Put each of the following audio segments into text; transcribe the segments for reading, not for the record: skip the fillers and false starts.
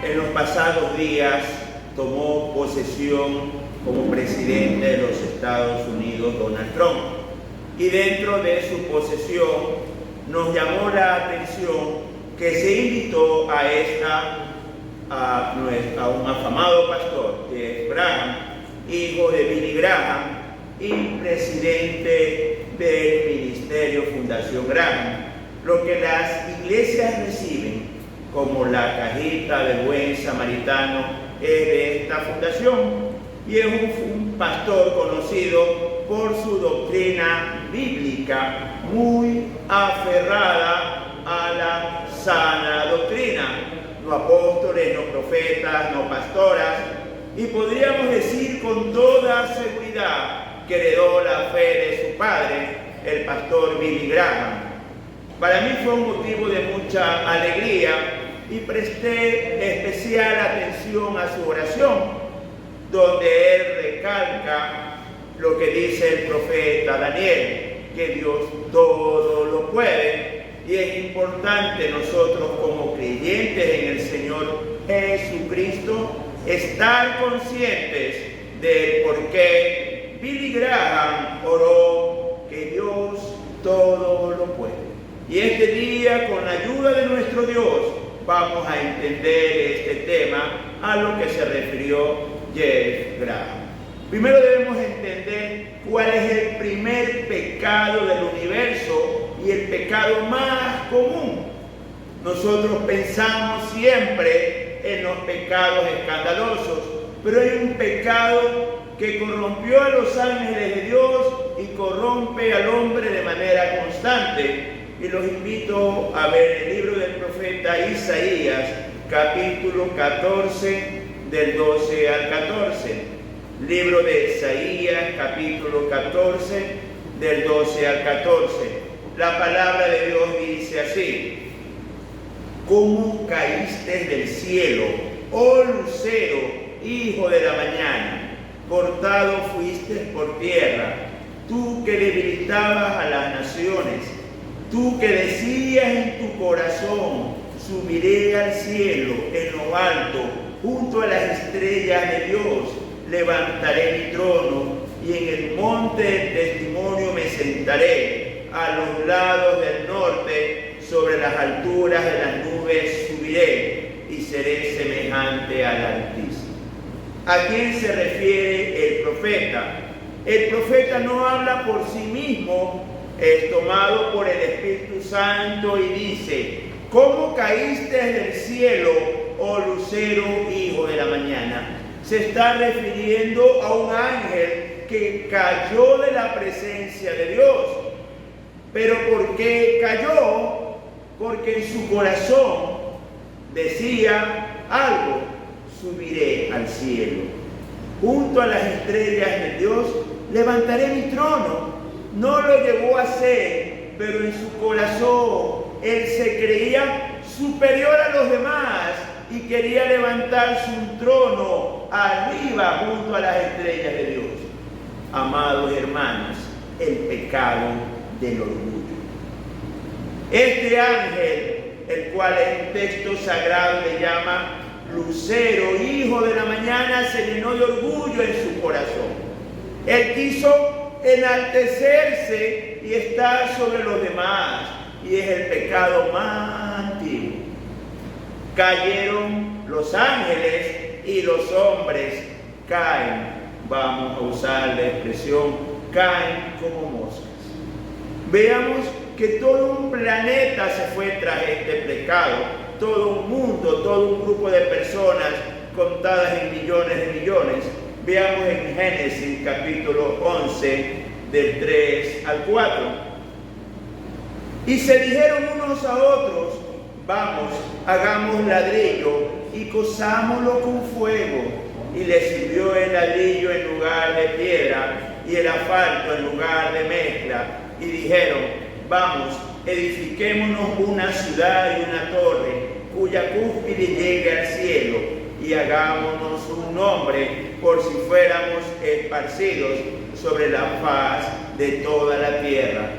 en los pasados días tomó posesión como presidente de los Estados Unidos Donald Trump. Y dentro de su posesión nos llamó la atención que se invitó a un afamado pastor, Jeff Graham, hijo de Billy Graham y presidente del Ministerio Fundación Graham, lo que las iglesias reciben como la cajita del buen samaritano es de esta fundación, y es un pastor conocido por su doctrina bíblica muy aferrada a la sana doctrina, no apóstoles, no profetas, no pastoras, y podríamos decir con toda seguridad que heredó la fe de su padre, el pastor Billy Graham. Para mí fue un motivo de mucha alegría y presté especial atención a su oración, donde él recalca lo que dice el profeta Daniel, que Dios todo lo puede, y es importante nosotros como creyentes en el Señor Jesucristo estar conscientes del por qué Billy Graham oró que Dios todo lo puede. Y este día, con la ayuda de nuestro Dios, vamos a entender este tema a lo que se refirió Jeff Graham. Primero debemos entender cuál es el primer pecado del universo y el pecado más común. Nosotros pensamos siempre en los pecados escandalosos, pero hay un pecado que corrompió a los ángeles de Dios y corrompe al hombre de manera constante. Y los invito a ver el libro del profeta Isaías, capítulo 14, del 12 al 14. Libro de Isaías, capítulo 14, del 12 al 14. La palabra de Dios dice así: ¿Cómo caíste del cielo, oh lucero, hijo de la mañana? Cortado fuiste por tierra, tú que debilitabas a las naciones, tú que decías en tu corazón: subiré al cielo en lo alto, junto a las estrellas de Dios, levantaré mi trono, y en el monte del testimonio me sentaré, a los lados del norte, sobre las alturas de las nubes subiré, y seré semejante al Altísimo. ¿A quién se refiere el profeta? El profeta no habla por sí mismo, es tomado por el Espíritu Santo y dice: ¿Cómo caíste del cielo, oh lucero, hijo de la mañana? Se está refiriendo a un ángel que cayó de la presencia de Dios. ¿Pero por qué cayó? Porque en su corazón decía algo: subiré al cielo, junto a las estrellas de Dios levantaré mi trono. No lo llegó a hacer, pero en su corazón él se creía superior a los demás y quería levantar su trono arriba junto a las estrellas de Dios. Amados hermanos, el pecado del orgullo. Este ángel, el cual en texto sagrado le llama lucero, hijo de la mañana, se llenó de orgullo en su corazón. Él quiso enaltecerse y estar sobre los demás, y es el pecado más antiguo. Cayeron los ángeles y los hombres caen, vamos a usar la expresión, caen como moscas. Veamos que todo un planeta se fue tras este pecado, todo un mundo, todo un grupo de personas contadas en millones de millones. Veamos en Génesis capítulo 11, del 3 al 4. Y se dijeron unos a otros: vamos, hagamos ladrillo y cosámoslo con fuego. Y les sirvió el ladrillo en lugar de piedra y el asfalto en lugar de mezcla. Y dijeron: vamos, edifiquémonos una ciudad y una torre, cuya cúspide llegue al cielo, y hagámonos un nombre, por si fuéramos esparcidos sobre la faz de toda la tierra.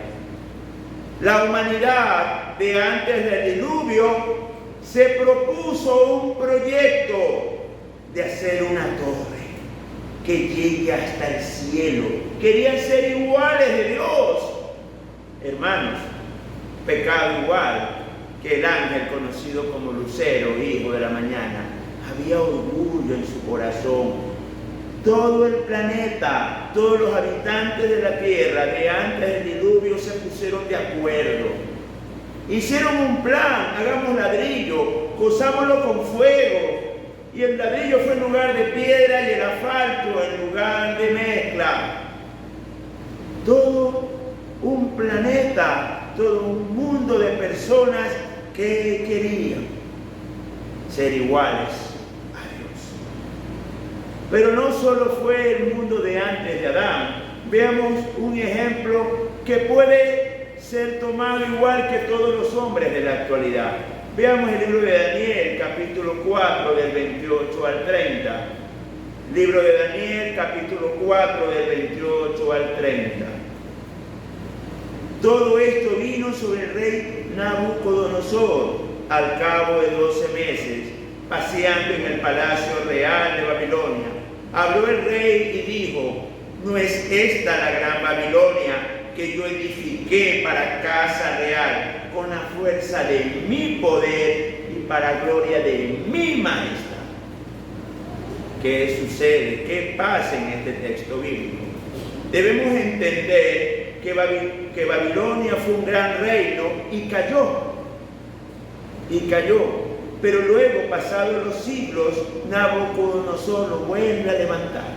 La humanidad de antes del diluvio se propuso un proyecto de hacer una torre que llegue hasta el cielo. Querían ser iguales de Dios. Hermanos, pecado igual que el ángel conocido como Lucero, hijo de la mañana. Había orgullo en su corazón. Todo el planeta, todos los habitantes de la tierra de antes del diluvio se pusieron de acuerdo. Hicieron un plan: hagamos ladrillo, cosámoslo con fuego. Y el ladrillo fue en lugar de piedra y el asfalto en lugar de mezcla. Todo un planeta, todo un mundo de personas que querían ser iguales a Dios. Pero no solo fue el mundo de antes de Adán. Veamos un ejemplo que puede ser tomado igual que todos los hombres de la actualidad. Veamos el libro de Daniel, capítulo 4, del 28 al 30. Libro de Daniel, capítulo 4, del 28 al 30. Todo esto vino sobre el rey Nabucodonosor al cabo de 12 meses, paseando en el palacio real de Babilonia. Habló el rey y dijo: ¿no es esta la gran Babilonia que yo edifiqué para casa real con la fuerza de mi poder y para gloria de mi majestad? ¿Qué sucede? ¿Qué pasa en este texto bíblico? Debemos entender que Babilonia fue un gran reino y cayó. Pero luego, pasados los siglos, Nabucodonosor lo vuelve a levantar.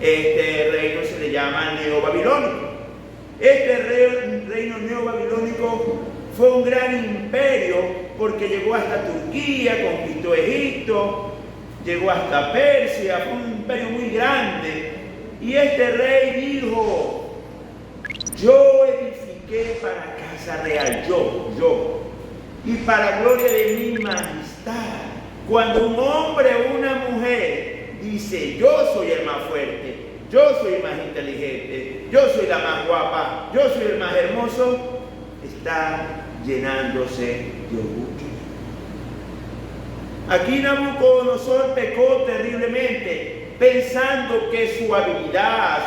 Este reino se le llama neobabilónico. Este reino neobabilónico fue un gran imperio porque llegó hasta Turquía, conquistó Egipto, llegó hasta Persia, fue un imperio muy grande. Y este rey dijo: yo edifiqué para casa real, yo, y para gloria de mi majestad. Cuando un hombre o una mujer dice: yo soy el más fuerte, yo soy el más inteligente, yo soy la más guapa, yo soy el más hermoso, está llenándose de orgullo. Aquí Nabucodonosor pecó terriblemente, pensando que su habilidad,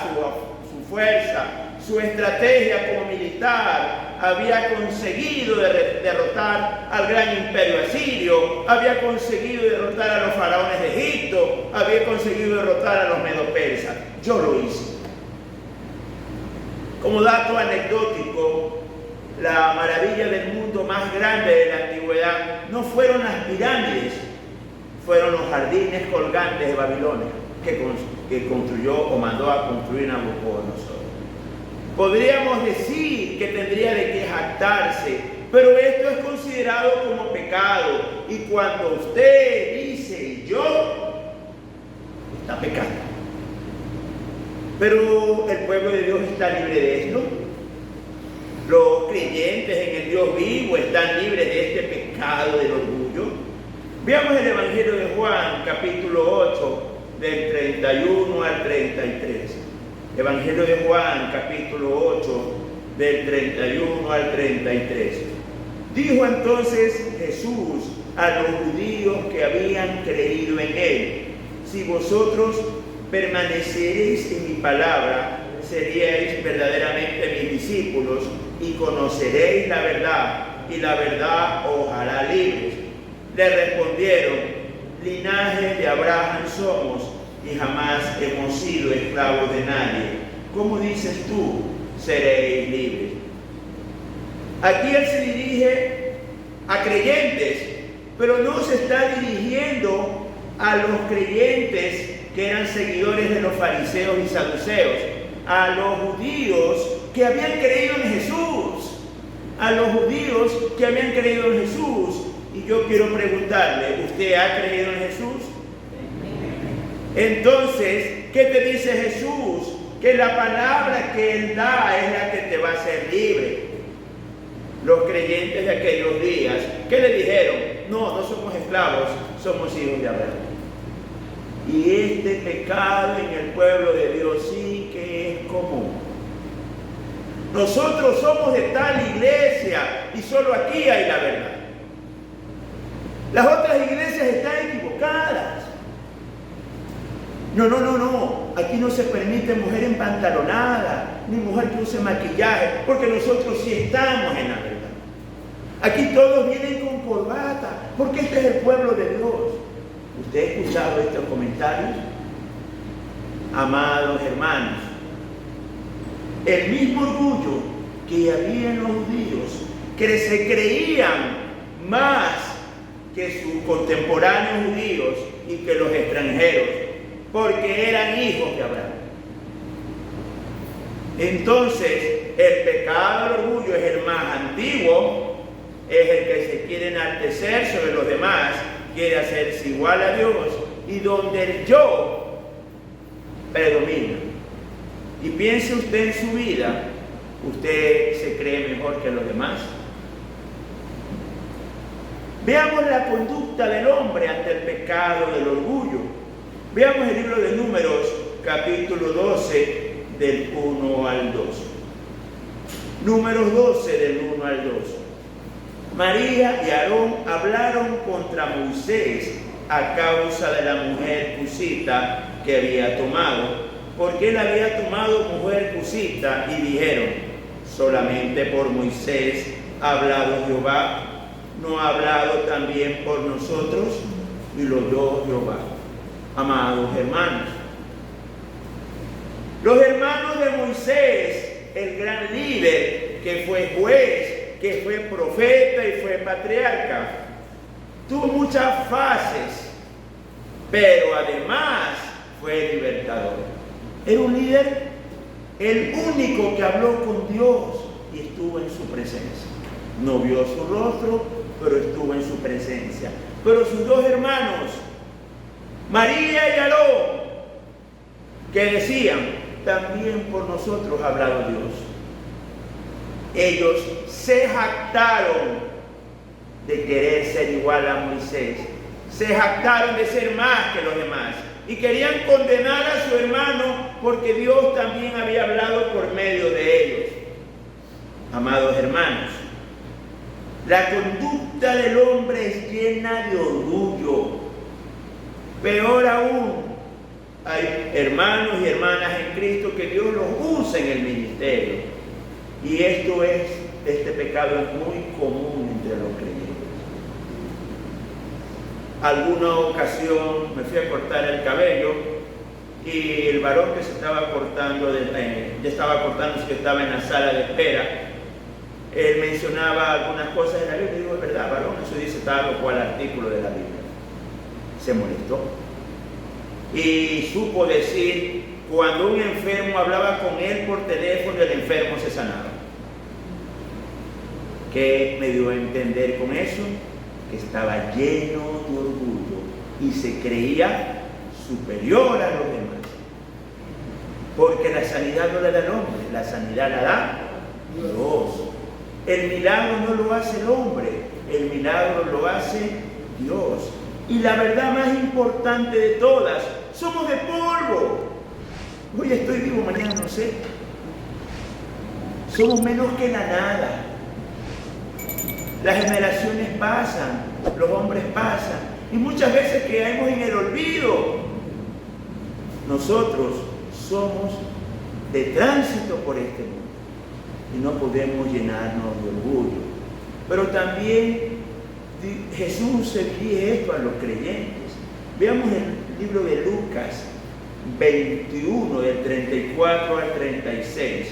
su fuerza, su estrategia como militar había conseguido derrotar al gran imperio asirio, había conseguido derrotar a los faraones de Egipto, había conseguido derrotar a los medo-persas. Yo lo hice. Como dato anecdótico, la maravilla del mundo más grande de la antigüedad no fueron las pirámides, fueron los jardines colgantes de Babilonia que construyó o mandó a construir Nabucodonosor. Podríamos decir que tendría de qué jactarse, pero esto es considerado como pecado. Y cuando usted dice yo, está pecando. Pero el pueblo de Dios está libre de esto. Los creyentes en el Dios vivo están libres de este pecado del orgullo. Veamos el Evangelio de Juan, capítulo 8, del 31 al 33. Evangelio de Juan, capítulo 8, del 31 al 33. Dijo entonces Jesús a los judíos que habían creído en él: si vosotros permaneceréis en mi palabra, seríais verdaderamente mis discípulos y conoceréis la verdad, y la verdad os hará libres. Le respondieron: linaje de Abraham somos, y jamás hemos sido esclavos de nadie. ¿Cómo dices tú, seréis libres? Aquí él se dirige a creyentes, pero no se está dirigiendo a los creyentes que eran seguidores de los fariseos y saduceos, a los judíos que habían creído en Jesús, a los judíos que habían creído en Jesús. Y yo quiero preguntarle: ¿usted ha creído en Jesús? Entonces, ¿qué te dice Jesús? Que la palabra que Él da es la que te va a hacer libre. Los creyentes de aquellos días, ¿qué le dijeron? No, no somos esclavos, somos hijos de Abraham. Y este pecado en el pueblo de Dios sí que es común. Nosotros somos de tal iglesia y solo aquí hay la verdad. Las otras iglesias están equivocadas. No. Aquí no se permite mujer empantalonada, ni mujer que use maquillaje, porque nosotros sí estamos en la verdad. Aquí todos vienen con corbata, porque este es el pueblo de Dios. ¿Usted ha escuchado estos comentarios? Amados hermanos, el mismo orgullo que había en los judíos, que se creían más que sus contemporáneos judíos y que los extranjeros, porque eran hijos de Abraham. Entonces, el pecado del orgullo es el más antiguo, es el que se quiere enaltecer sobre los demás, quiere hacerse igual a Dios, y donde el yo predomina. Y piense usted en su vida, ¿usted se cree mejor que los demás? Veamos la conducta del hombre ante el pecado del orgullo. Veamos el libro de Números, capítulo 12, del 1 al 2. Números 12, del 1 al 2. María y Aarón hablaron contra Moisés a causa de la mujer cusita que había tomado, porque él había tomado mujer cusita, y dijeron: solamente por Moisés ha hablado Jehová, ¿no ha hablado también por nosotros? Y lo oyó Jehová. Amados hermanos, los hermanos de Moisés, el gran líder, que fue juez, que fue profeta y fue patriarca, tuvo muchas fases, pero además fue libertador. Era un líder, el único que habló con Dios y estuvo en su presencia. No vio su rostro, pero estuvo en su presencia. Pero sus dos hermanos, María y Aarón, que decían: también por nosotros ha hablado Dios. Ellos se jactaron de querer ser igual a Moisés, se jactaron de ser más que los demás y querían condenar a su hermano porque Dios también había hablado por medio de ellos. Amados hermanos, la conducta del hombre es llena de orgullo. Peor aún, hay hermanos y hermanas en Cristo que Dios los usa en el ministerio. Y este pecado es muy común entre los creyentes. Alguna ocasión me fui a cortar el cabello y el varón que se estaba cortando, ya estaba cortándose, que estaba en la sala de espera, él mencionaba algunas cosas de la Biblia y digo: es verdad, varón, eso dice tal o cual artículo de la Biblia. Se molestó y supo decir, cuando un enfermo hablaba con él por teléfono, el enfermo se sanaba. ¿Qué me dio a entender con eso? Que estaba lleno de orgullo y se creía superior a los demás. Porque la sanidad no la da el hombre, la sanidad la da Dios. El milagro no lo hace el hombre, el milagro lo hace Dios. Y la verdad más importante de todas: somos de polvo. Hoy estoy vivo, mañana no sé. Somos menos que la nada. Las generaciones pasan, los hombres pasan, y muchas veces caemos en el olvido. Nosotros somos de tránsito por este mundo y no podemos llenarnos de orgullo. Pero también Jesús se dirige esto a los creyentes. Veamos el libro de Lucas 21, del 34 al 36.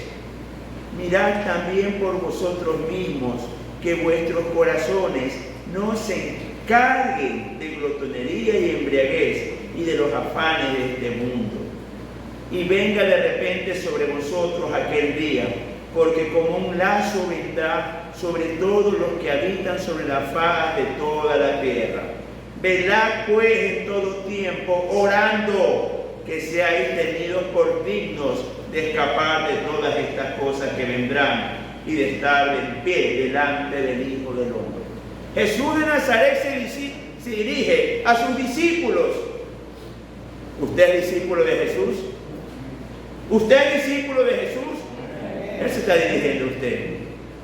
Mirad también por vosotros mismos que vuestros corazones no se encarguen de glotonería y embriaguez y de los afanes de este mundo. Y venga de repente sobre vosotros aquel día, porque como un lazo vendrá sobre todos los que habitan sobre la faz de toda la tierra. Velad pues en todo tiempo, orando, que seáis tenidos por dignos de escapar de todas estas cosas que vendrán y de estar en pie delante del Hijo del Hombre. Jesús de Nazaret se dirige a sus discípulos. ¿Usted es discípulo de Jesús? ¿Usted es discípulo de Jesús? Él se está dirigiendo a usted.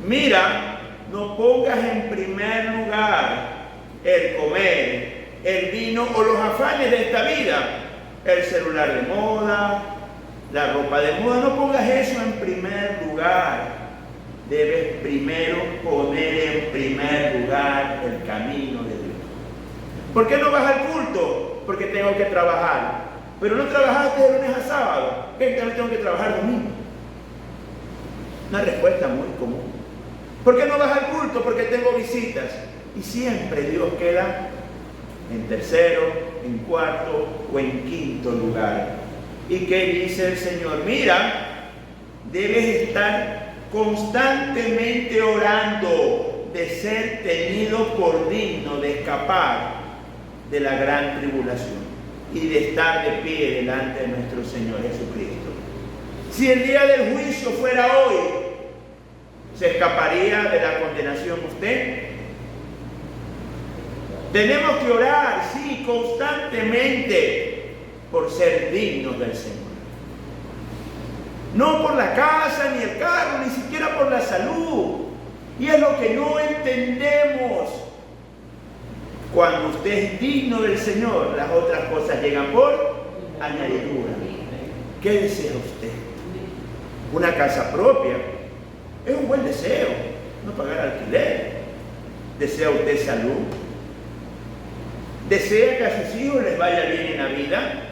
Mira, no pongas en primer lugar el comer, el vino o los afanes de esta vida, el celular de moda, la ropa de moda. No pongas eso en primer lugar. Debes primero poner en primer lugar el camino de Dios. ¿Por qué no vas al culto? Porque tengo que trabajar. Pero no trabajaste de lunes a sábado. ¿Qué? También tengo que trabajar domingo. Una respuesta muy común. ¿Por qué no vas al culto? Porque tengo visitas. Y siempre Dios queda en tercero, en cuarto o en quinto lugar. ¿Y qué dice el Señor? Mira, debes estar constantemente orando de ser tenido por digno de escapar de la gran tribulación y de estar de pie delante de nuestro Señor Jesucristo. Si el día del juicio fuera hoy, ¿se escaparía de la condenación usted? Tenemos que orar, sí, constantemente por ser dignos del Señor. No por la casa, ni el carro, ni siquiera por la salud. Y es lo que no entendemos. Cuando usted es digno del Señor, las otras cosas llegan por añadidura. ¿Qué desea usted? Una casa propia. Es un buen deseo. No pagar alquiler. ¿Desea usted salud? ¿Desea que a sus hijos les vaya bien en la vida?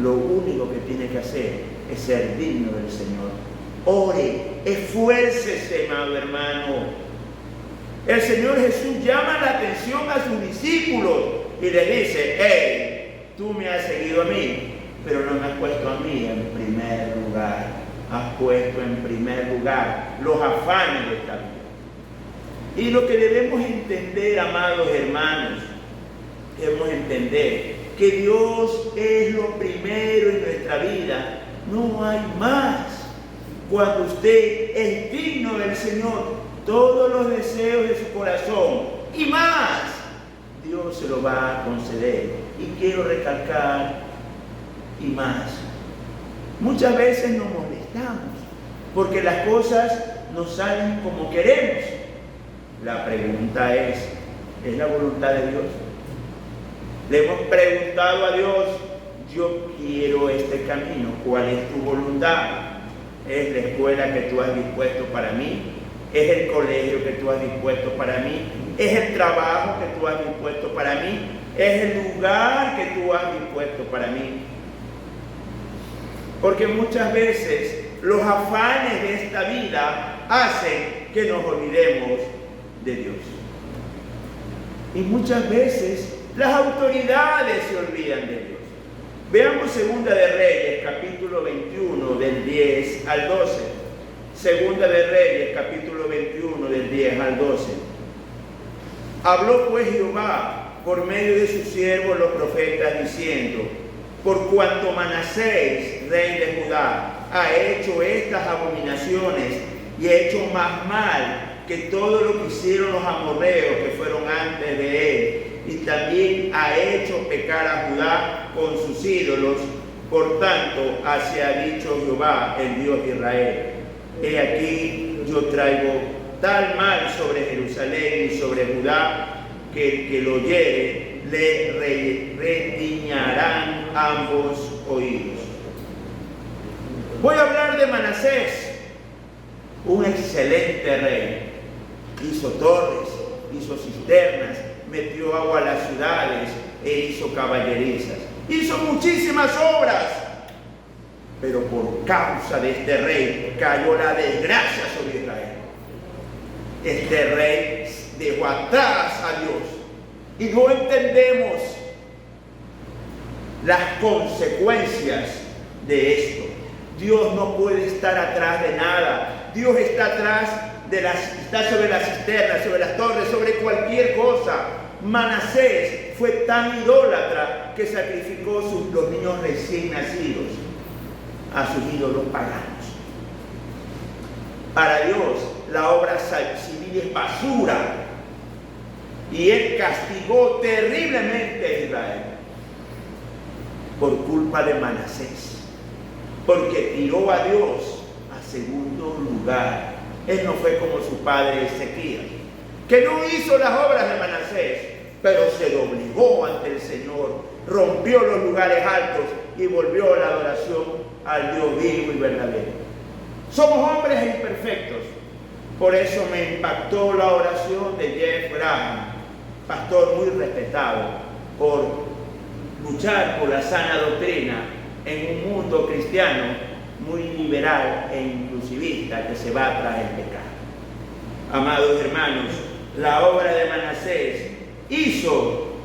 Lo único que tiene que hacer es ser digno del Señor. Ore, esfuércese, amado hermano. El Señor Jesús llama la atención a sus discípulos y les dice: hey, tú me has seguido a mí, pero no me has puesto a mí en primer lugar. Has puesto en primer lugar los afanes de esta vida. Y lo que debemos entender, amados hermanos, debemos entender que Dios es lo primero en nuestra vida. No hay más. Cuando usted es digno del Señor, todos los deseos de su corazón y más, Dios se lo va a conceder. Y quiero recalcar, y más. Muchas veces nos molestamos porque las cosas no salen como queremos. La pregunta es la voluntad de Dios? Le hemos preguntado a Dios: yo quiero este camino, ¿cuál es tu voluntad? ¿Es la escuela que tú has dispuesto para mí? ¿Es el colegio que tú has dispuesto para mí? ¿Es el trabajo que tú has dispuesto para mí? ¿Es el lugar que tú has dispuesto para mí? Porque muchas veces los afanes de esta vida hacen que nos olvidemos de Dios. Y muchas veces las autoridades se olvidan de Dios. Veamos Segunda de Reyes, capítulo 21, del 10 al 12. Segunda de Reyes, capítulo 21, del 10 al 12. Habló pues Jehová por medio de sus siervos los profetas, diciendo: por cuanto Manasés, rey de Judá, ha hecho estas abominaciones y ha hecho más mal que todo lo que hicieron los amorreos que fueron antes de él, y también ha hecho pecar a Judá con sus ídolos. Por tanto, así ha dicho Jehová, el Dios de Israel: he aquí yo traigo tal mal sobre Jerusalén y sobre Judá, que el que lo oyere le retiñarán ambos oídos. Voy a hablar de Manasés, un excelente rey. Hizo torres, hizo cisternas, metió agua a las ciudades e hizo caballerizas. Hizo muchísimas obras. Pero por causa de este rey cayó la desgracia sobre Israel. Este rey dejó atrás a Dios. Y no entendemos las consecuencias de esto. Dios no puede estar atrás de nada. Dios está atrás está sobre las cisternas, sobre las torres, sobre cualquier cosa. Manasés fue tan idólatra que sacrificó los niños recién nacidos a sus ídolos paganos. Para Dios, la obra civil es basura. Y Él castigó terriblemente a Israel por culpa de Manasés, porque tiró a Dios a segundo lugar. Él no fue como su padre Ezequías, que no hizo las obras de Manasés, pero se doblegó ante el Señor, rompió los lugares altos y volvió a la adoración al Dios vivo y verdadero. Somos hombres imperfectos. Por eso me impactó la oración de Jeff Graham, pastor muy respetado, por luchar por la sana doctrina en un mundo cristiano muy liberal e inclusivista que se va tras el pecado. Amados hermanos, la obra de Manasés hizo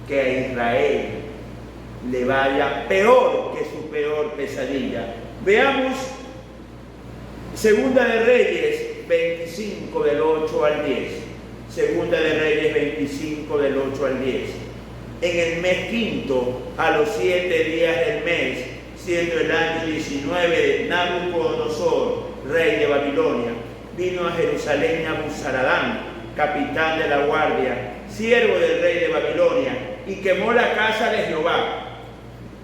que a Israel le vaya peor que su peor pesadilla. Veamos Segunda de Reyes 25 del 8 al 10. Segunda de Reyes 25 del 8 al 10. En el mes quinto, a los 7 días del mes, siendo el año 19 de Nabucodonosor, rey de Babilonia, vino a Jerusalén Nabuzaradán, capitán de la guardia, siervo del rey de Babilonia, y quemó la casa de Jehová,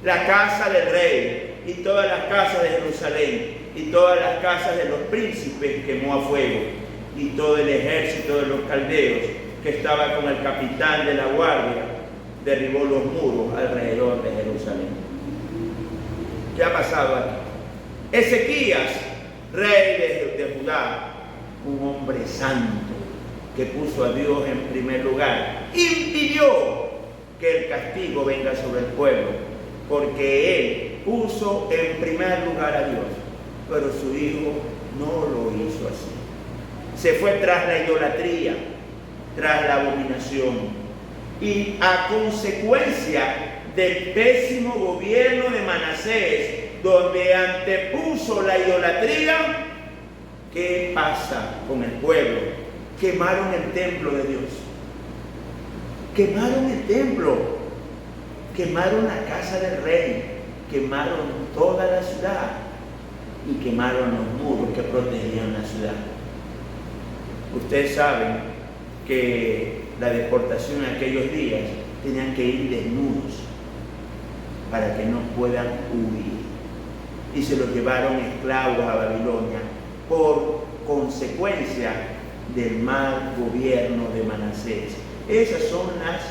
la casa del rey, y todas las casas de Jerusalén, y todas las casas de los príncipes quemó a fuego, y todo el ejército de los caldeos que estaba con el capitán de la guardia derribó los muros alrededor de Jerusalén. ¿Qué ha pasado aquí? Ezequías, rey de Judá, un hombre santo que puso a Dios en primer lugar, impidió que el castigo venga sobre el pueblo, porque él puso en primer lugar a Dios, pero su hijo no lo hizo así. Se fue tras la idolatría, tras la abominación, y a consecuencia del pésimo gobierno de Manasés, donde antepuso la idolatría, ¿qué pasa con el pueblo? Quemaron el templo de Dios, quemaron el templo, quemaron la casa del rey, quemaron toda la ciudad y quemaron los muros que protegían la ciudad. Ustedes saben que la deportación en aquellos días tenían que ir desnudos para que no puedan huir, y se los llevaron esclavos a Babilonia por consecuencia del mal gobierno de Manasés. Esas son las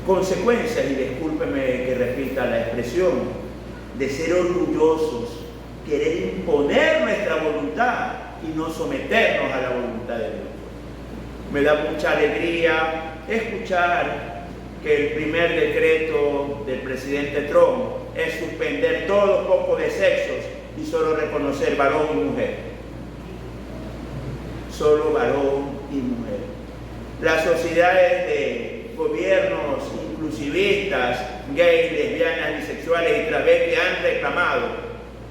consecuencias, y discúlpeme que repita la expresión, de ser orgullosos, querer imponer nuestra voluntad y no someternos a la voluntad de Dios. Me da mucha alegría escuchar que el primer decreto del presidente Trump es suspender todo poco de sexos y solo reconocer varón y mujer. Solo varón y mujer. Las sociedades de gobiernos inclusivistas, gays, lesbianas, bisexuales y travestis han reclamado,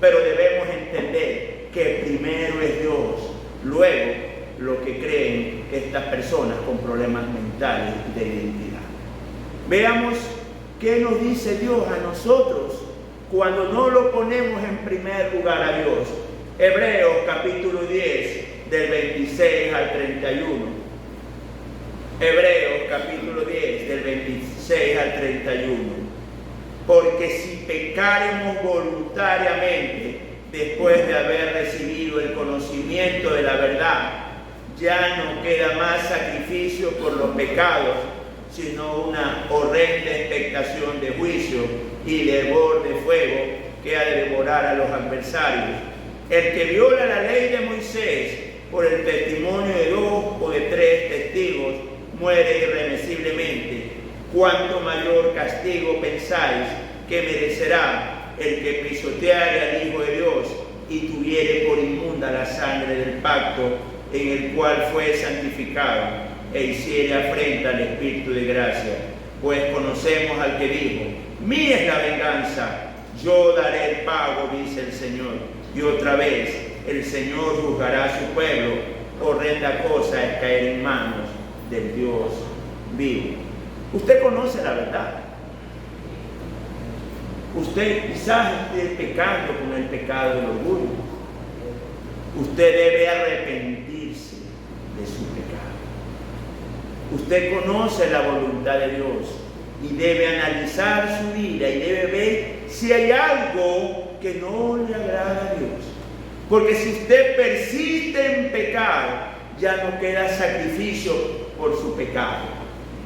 pero debemos entender que primero es Dios, luego lo que creen estas personas con problemas mentales de identidad. Veamos qué nos dice Dios a nosotros cuando no lo ponemos en primer lugar a Dios. Hebreos capítulo 10 del 26 al 31. Hebreos capítulo 10 del 26 al 31. Porque si pecaremos voluntariamente después de haber recibido el conocimiento de la verdad, ya no queda más sacrificio por los pecados, sino una horrenda expectación de juicio y de hervor de fuego que ha de devorar a los adversarios. El que viola la ley de Moisés por el testimonio de 2 o de 3 testigos muere irremisiblemente. ¿Cuánto mayor castigo pensáis que merecerá el que pisoteare al Hijo de Dios y tuviere por inmunda la sangre del pacto en el cual fue santificado, e hiciere afrenta al Espíritu de gracia? Pues conocemos al que dijo: mía es la venganza, yo daré el pago, dice el Señor. Y otra vez, el Señor juzgará a su pueblo. Horrenda cosa es caer en manos del Dios vivo. Usted conoce la verdad. Usted quizás esté pecando con el pecado del orgullo. Usted debe arrepentirse de su pecado. Usted conoce la voluntad de Dios y debe analizar su vida y debe ver si hay algo que no le agrada a Dios. Porque si usted persiste en pecar, ya no queda sacrificio por su pecado,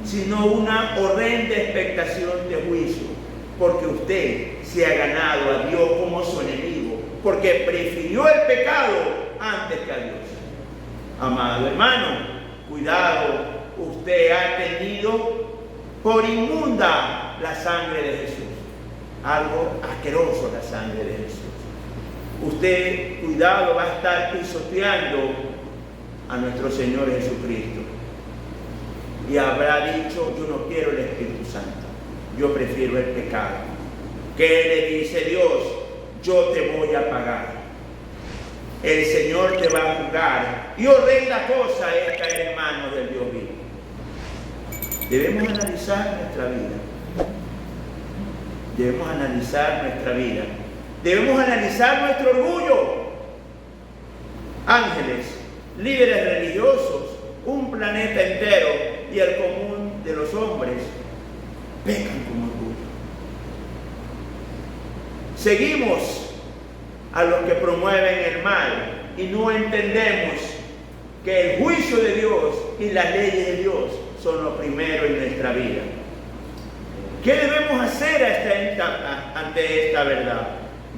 sino una horrenda expectación de juicio, porque usted se ha ganado a Dios como su enemigo, porque prefirió el pecado antes que a Dios. Amado hermano, cuidado, usted ha tenido por inmunda la sangre de Jesús. Algo asqueroso la sangre de Jesús. Usted, cuidado, va a estar pisoteando a nuestro Señor Jesucristo. Y habrá dicho, yo no quiero el Espíritu Santo, yo prefiero el pecado. ¿Qué le dice Dios? Yo te voy a pagar. El Señor te va a juzgar. Y horrenda cosa es caer en manos del Dios vivo. Debemos analizar nuestra vida. Debemos analizar nuestra vida. Debemos analizar nuestro orgullo. Ángeles, líderes religiosos, un planeta entero y el común de los hombres pecan con orgullo. Seguimos a los que promueven el mal y no entendemos que el juicio de Dios y las leyes de Dios son lo primero en nuestra vida. ¿Qué debemos hacer ante esta verdad?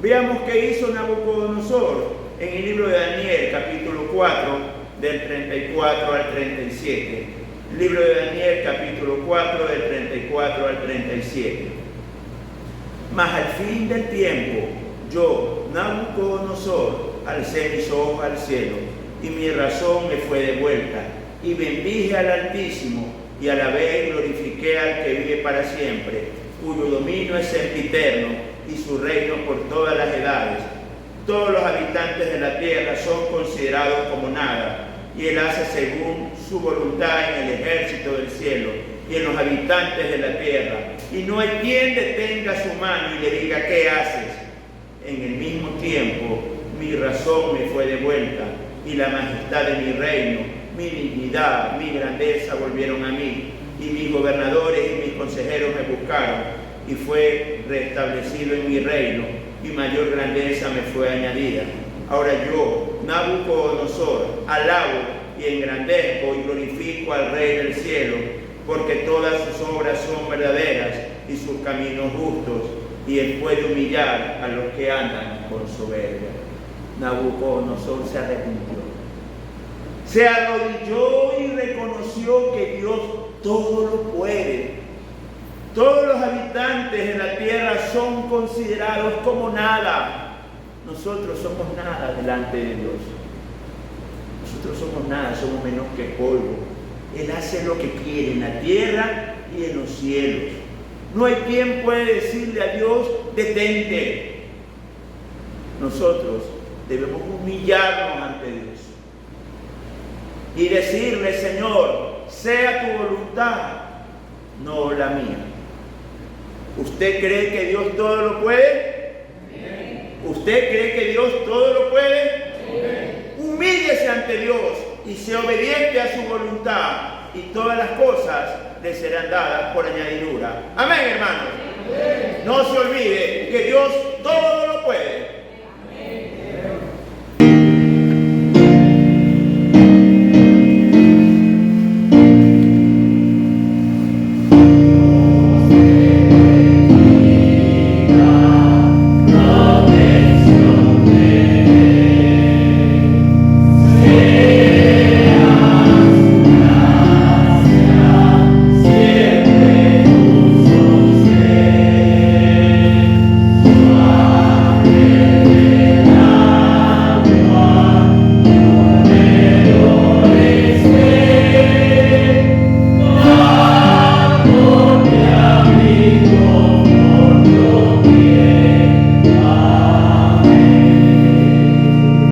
Veamos qué hizo Nabucodonosor en el libro de Daniel, capítulo 4, del 34 al 37. Libro de Daniel, capítulo 4, del 34 al 37. Mas al fin del tiempo, yo, Nabucodonosor, alcé mis ojos al cielo, y mi razón me fue devuelta, y bendije al Altísimo, y alabé y glorifiqué al que vive para siempre, cuyo dominio es sempiterno, y su reino por todas las edades. Todos los habitantes de la tierra son considerados como nada, y él hace según su voluntad en el ejército del cielo y en los habitantes de la tierra. Y no hay quien detenga su mano y le diga, ¿qué haces? En el mismo tiempo, mi razón me fue devuelta, y la majestad de mi reino, mi dignidad, mi grandeza volvieron a mí, y mis gobernadores y mis consejeros me buscaron, y fue restablecido en mi reino, y mayor grandeza me fue añadida. Ahora yo, Nabucodonosor, alabo y engrandezco y glorifico al Rey del cielo, porque todas sus obras son verdaderas y sus caminos justos, y él puede humillar a los que andan con soberbia. Nabucodonosor se arrepintió. Se arrodilló y reconoció que Dios todo lo puede. Todos los habitantes de la tierra son considerados como nada. Nosotros somos nada delante de Dios. Nosotros somos nada, somos menos que polvo. Él hace lo que quiere en la tierra y en los cielos. No hay quien puede decirle a Dios, detente. Nosotros debemos humillarnos ante Dios y decirle, Señor, sea tu voluntad, no la mía. ¿Usted cree que Dios todo lo puede? ¿Usted cree que Dios todo lo puede? Humíllese ante Dios y sea obediente a su voluntad, y todas las cosas le serán dadas por añadidura. Amén, hermanos. No se olvide que Dios todo